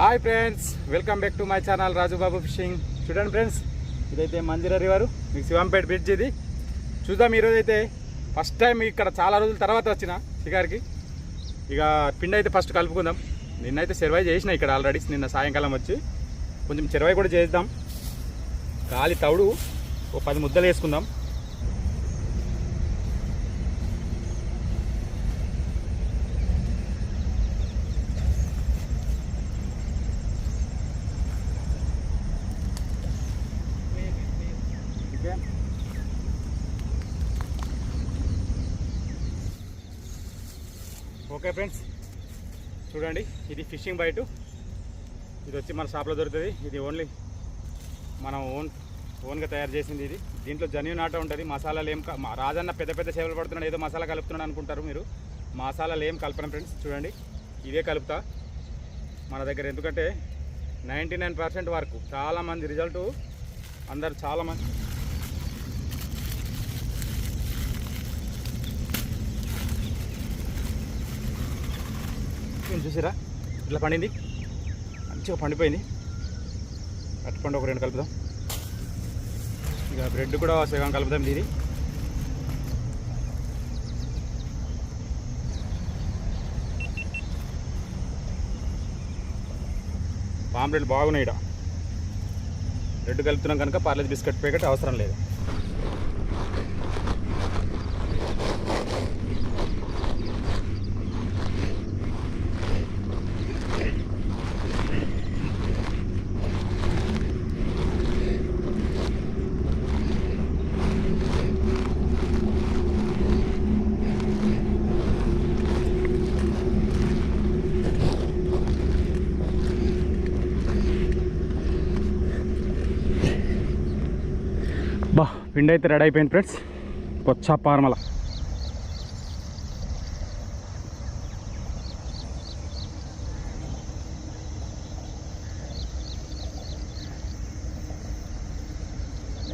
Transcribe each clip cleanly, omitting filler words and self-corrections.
Hi friends, welcome back to my channel Rajubabu fishing. చూడండి friends, ఇదైతే Manjira river, మీకు Shivampet bridge. ఇది చూద్దాం. ఈరోజు అయితే ఫస్ట్ టైం ఇక్కడ చాలా రోజుల తర్వాత వచ్చిన షికార్కి. ఇక పిండి అయితే ఫస్ట్ కలుపుకుందాం. నిన్నైతే చెరవాయి చేసిన ఇక్కడ ఆల్రెడీ. నిన్న సాయంకాలం వచ్చి కొంచెం చెరవాయి కూడా చేద్దాం. గాలి తవుడు ఓ 10 ముద్దలు వేసుకుందాం. ఓకే ఫ్రెండ్స్, చూడండి, ఇది ఫిషింగ్ బైట్. ఇది వచ్చి మన షాప్లో దొరుకుతుంది. ఇది ఓన్లీ మనం ఓన్గా తయారు చేసింది. ఇది దీంట్లో జెన్యూన్ ఆట ఉంటుంది. మసాలాలు ఏం రాజన్న పెద్ద పెద్ద సేవలు పడుతున్నాడు, ఏదో మసాలా కలుపుతున్నాడు అనుకుంటారు మీరు. మసాలాలు ఏం కలపను ఫ్రెండ్స్. చూడండి, ఇదే కలుపుతా మన దగ్గర. ఎందుకంటే 99% వరకు చాలామంది రిజల్ట్ అందరు చాలామంది చూసారా, ఇట్లా పండింది, మంచిగా పండిపోయింది. అట్టుపండు ఒక 2 కలుపుదాం. ఇక బ్రెడ్ కూడా సగం కలుపుదాం. ఇది పాంప్లెట్ బాగున్నాయి. ఇక్కడ బ్రెడ్ కలుపుతున్నాం కనుక పార్లేజ్ బిస్కెట్ ప్యాకెట్ అవసరం లేదు. పిండి అయితే రెడీ అయిపోయింది ఫ్రెండ్స్. పొచ్చా పార్మల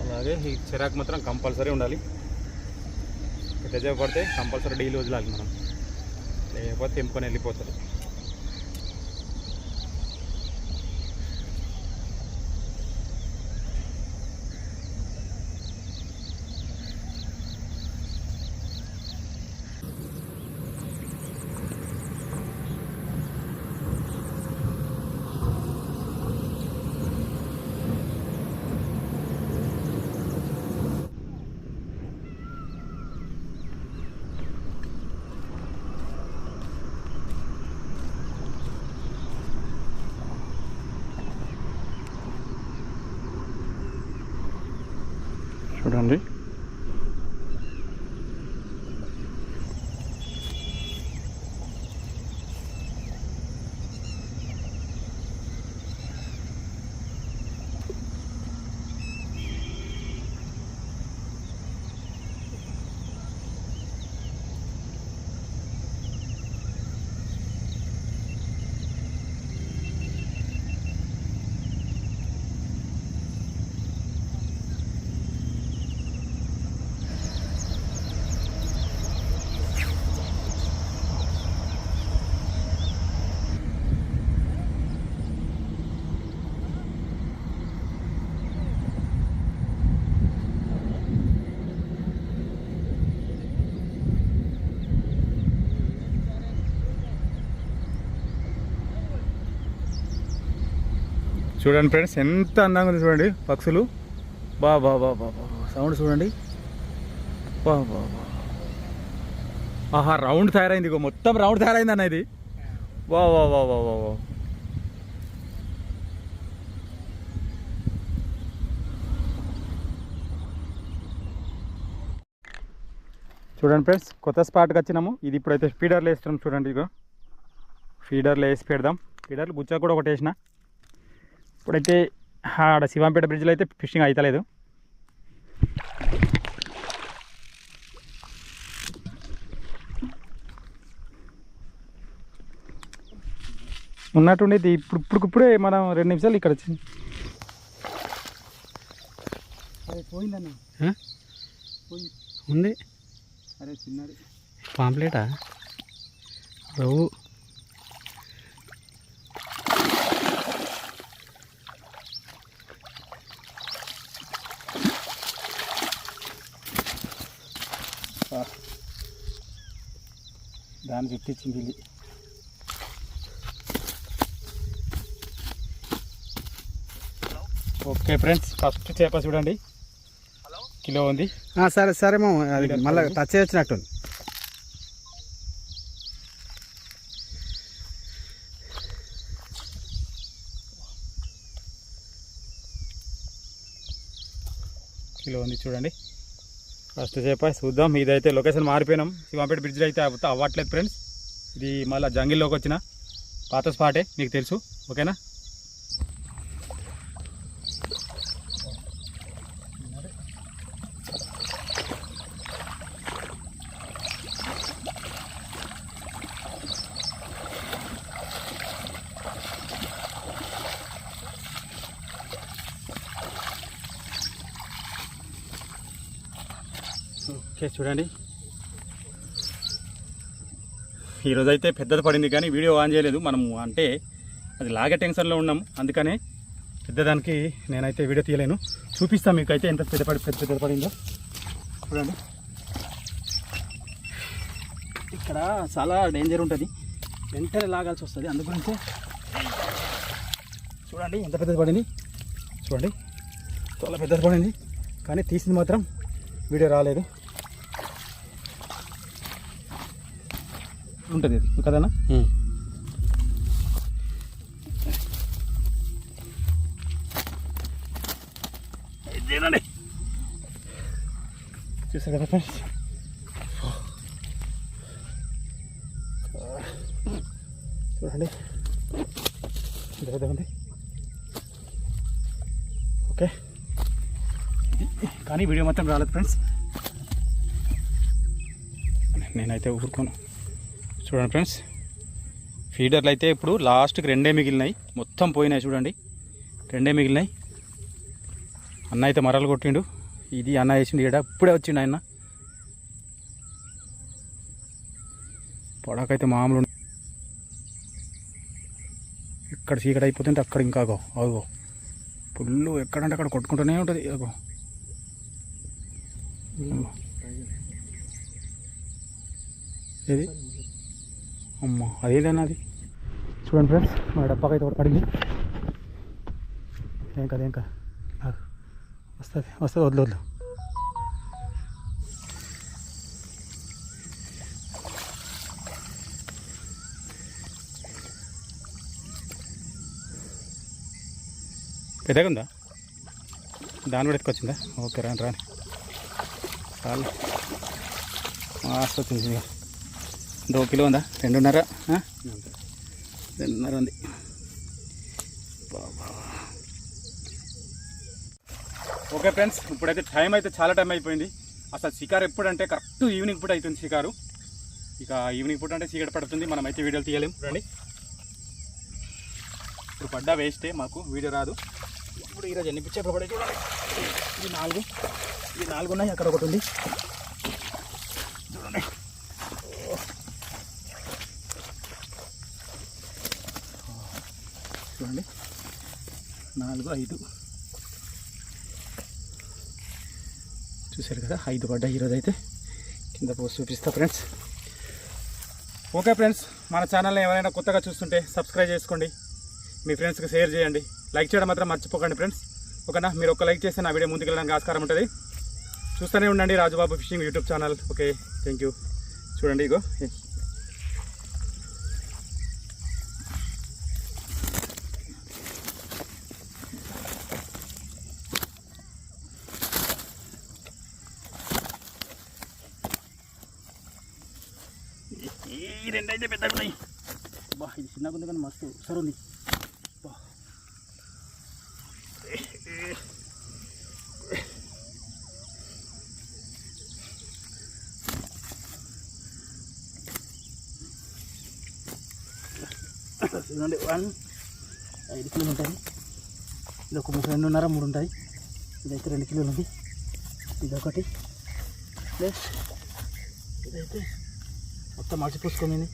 అలాగే ఈ చిరాకు మాత్రం కంపల్సరీ ఉండాలి. తెజ పడితే కంపల్సరీ డైలీ వదిలాలి మనం, లేకపోతే తెంపుకొని వెళ్ళిపోతుంది. చూడండి, చూడండి ఫ్రెండ్స్, ఎంత అందంగా ఉంది. చూడండి పక్షులు, బా బా బా బా బా సౌండ్ చూడండి, బా బా బా. ఆహా, రౌండ్ తయారైంది. ఇగో మొత్తం రౌండ్ తయారైంది అన్న ఇది. వా వా వా వా వా వా. చూడండి ఫ్రెండ్స్, కొత్త స్పాట్కి వచ్చినాము. ఇది ఇప్పుడైతే ఫీడర్లు వేస్తున్నాం. చూడండి, ఇగో ఫీడర్లు వేసి పెడదాం. ఫీడర్లు గుచ్చా కూడా ఒకటి వేసిన. ఇప్పుడైతే ఆడ శివంపేట బ్రిడ్జ్లో అయితే ఫిషింగ్ అవుతలేదు. ఉన్నట్టుండి ఇప్పుడే మనం 2 నిమిషాలు ఇక్కడ వచ్చింది. పోయిందన్న ఉంది. అరే చిన్నది పాంప్లెటా రవ్వు. దాన్ని చుట్టించింది ఇది. ఓకే ఫ్రెండ్స్, ఫస్ట్ చేప చూడండి, కిలో ఉంది. సరే సరే మామ, అది మళ్ళీ టచ్ చేయొచ్చినట్టుంది. కిలో ఉంది చూడండి, ఫస్ట్ చేప చూద్దాం. ఇదైతే లొకేషన్ మారిపోయినాం, శివంపేట బ్రిడ్జ్లో అయితే అవ్వట్లేదు ఫ్రెండ్స్. ఇది మళ్ళీ జంగిల్లోకి వచ్చిన పాత స్పాటే, మీకు తెలుసు. ఓకేనా, ఓకే చూడండి. ఈరోజు అయితే పెద్దది పడింది కానీ వీడియో ఆన్ చేయలేదు మనము, అంటే అది లాగే టెన్షన్లో ఉన్నాము, అందుకనే పెద్దదానికి నేనైతే వీడియో తీయలేను. చూపిస్తాను మీకు అయితే ఎంత పెద్ద పడిందో చూడండి. ఇక్కడ చాలా డేంజర్ ఉంటుంది, వెంటనే లాగాల్సి వస్తుంది, అందుగురించి చూడండి ఎంత పెద్దది పడింది. చూడండి చాలా పెద్దది పడింది, కానీ తీసింది మాత్రం వీడియో రాలేదు. ఉంటుంది అది కదన్నా. ఇదేనండి, చూసారు కదా ఫ్రెండ్స్. చూడండి ఉంది. ఓకే, కానీ వీడియో మొత్తం రాలేదు ఫ్రెండ్స్, నేనైతే ఊరుకోను. చూడండి ఫ్రెండ్స్, ఫీడర్లు అయితే ఇప్పుడు లాస్ట్కి 2 మిగిలినాయి, మొత్తం పోయినాయి. చూడండి 2 మిగిలినాయి. అన్న అయితే మరలు కొట్టిండు, ఇది అన్న వేసిండు, ఇక్కడ ఇప్పుడే వచ్చిండు ఆయన. పొడకైతే మామూలు, ఇక్కడ చీకటి అయిపోతుంటే అక్కడ ఇంకా ఆగో పుల్లు ఎక్కడంటే అక్కడ కొట్టుకుంటూనే ఉంటుంది. అగో ఏది అమ్మ, అదేదన్నా అది. చూడండి ఫ్రెండ్స్, మా డబ్బాకైతే ఒకటి పడింది. ఏం కదా వస్తుంది వదిలేదు. పెద్దగా ఉందా, దాన్ని కూడా ఎత్తుకొచ్చిందా? ఓకే రాని చాలు, మస్తు వచ్చింది. ఇక 2 కిలో ఉందా? 2.5 ఉంది. ఓకే ఫ్రెండ్స్, ఇప్పుడైతే టైం అయితే చాలా టైం అయిపోయింది. అసలు షికారు ఎప్పుడంటే కరెక్ట్ ఈవినింగ్ పూట అవుతుంది షికారు. ఇక ఈవినింగ్ పూట అంటే చీకటి పడుతుంది, మనం అయితే వీడియోలు తీయలేము. రండి, ఇప్పుడు పడ్డా వేస్టే, మాకు వీడియో రాదు. ఇప్పుడు ఈరోజు ఎన్ని పిచ్చేపలు పడే చూడాలి. ఇది 4 ఉన్నాయి, అక్కడ ఒకటి ఉంది చూడండి. చూడండి 4, 5 చూసారు కదా, 5 పడ్డాయి ఈరోజు అయితే. కింద పోస్ట్ చూపిస్తా ఫ్రెండ్స్. ఓకే ఫ్రెండ్స్, మన ఛానల్ని ఎవరైనా కొత్తగా చూస్తుంటే సబ్స్క్రైబ్ చేసుకోండి, మీ ఫ్రెండ్స్కి షేర్ చేయండి, లైక్ చేయడం మాత్రం మర్చిపోకండి ఫ్రెండ్స్. ఓకేనా, మీరు ఒక లైక్ చేస్తే నా వీడియో ముందుకెళ్ళడానికి ఆస్కారం ఉంటుంది. చూస్తూనే ఉండండి Rajubabu fishing YouTube channel. Okay, thank you. చూడండి ఇగో ఈ 2 అయితే పెద్దగా ఉన్నాయి. బా, ఇది చిన్నగా ఉంది కానీ మస్తు సరు ఉంది. చూడండి 5 కిలోలు ఉంటాయి. ఇది ఒక 2.5, 3 ఉంటాయి. ఇదైతే 2 కిలోలు ఉంది. ఇదొకటి ప్లస్ ఇదైతే మొత్తం మర్చిపోసుకొని